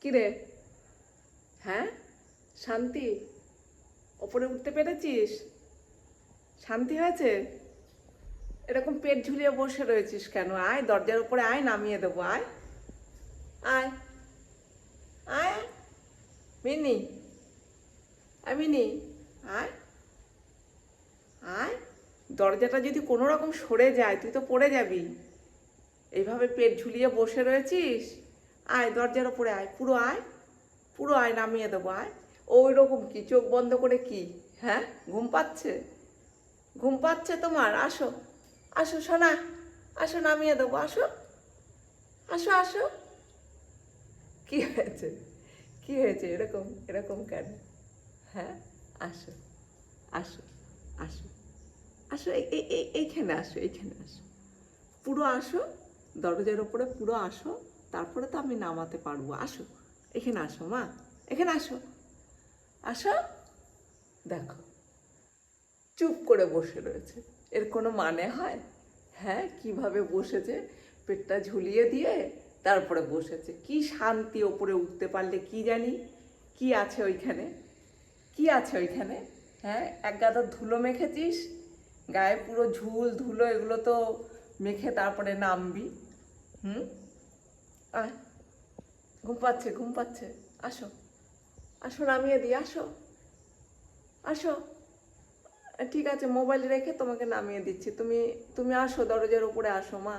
কিরে? হ্যাঁ, শান্তি? ওপরে উঠতে পেরেছিস? শান্তি হয়েছে? এরকম পেট ঝুলিয়ে বসে রয়েছিস কেন? আয়, দরজার উপরে আয়, নামিয়ে দেবো। আয় আয় আয়। মিনি, আয় মিনি, আয় আয়। দরজাটা যদি কোনো রকম সরে যায় তুই তো পড়ে যাবি। এইভাবে পেট ঝুলিয়ে বসে রয়েছিস? আয়, দরজার ওপরে আয়, পুরো আয়, পুরো আয়, নামিয়ে দেবো। আয়। ওই রকম কি চোখ বন্ধ করে কি? হ্যাঁ, ঘুম পাচ্ছে? ঘুম পাচ্ছে তোমার? আসো, আসো সোনা, আসো, নামিয়ে দেবো। আসো, আসো, আসো। কি হয়েছে? কি হয়েছে? এরকম এরকম কেন? হ্যাঁ, আসো, আসো, আসো, আসো, এইখানে আসো, এইখানে আসো, পুরো আসো। দরজার ওপরে পুরো আসো, তারপরে তো আমি নামাতে পারবো। আসো, এখানে আসো মা, এখানে আসো, আসো। দেখো, চুপ করে বসে রয়েছে। এর কোনো মানে হয়? হ্যাঁ, কিভাবে বসেছে, পেটটা ঝুলিয়ে দিয়ে তারপরে বসেছে। কি শান্তি, ওপরে উঠতে পারলে কি জানি কি আছে ওইখানে, কি আছে ওইখানে। হ্যাঁ, এক গাদা ধুলো মেখেছিস গায়ে, পুরো ঝুল ধুলো, এগুলো তো মেখে তারপরে নামবি। হুম, আয়। ঘুম পাচ্ছে, ঘুম পাচ্ছে। আসো, আসো, নামিয়ে দিই। আসো, আসো। ঠিক আছে, মোবাইল রেখে তোমাকে নামিয়ে দিচ্ছি। তুমি তুমি আসো, দরজার উপরে আসো মা।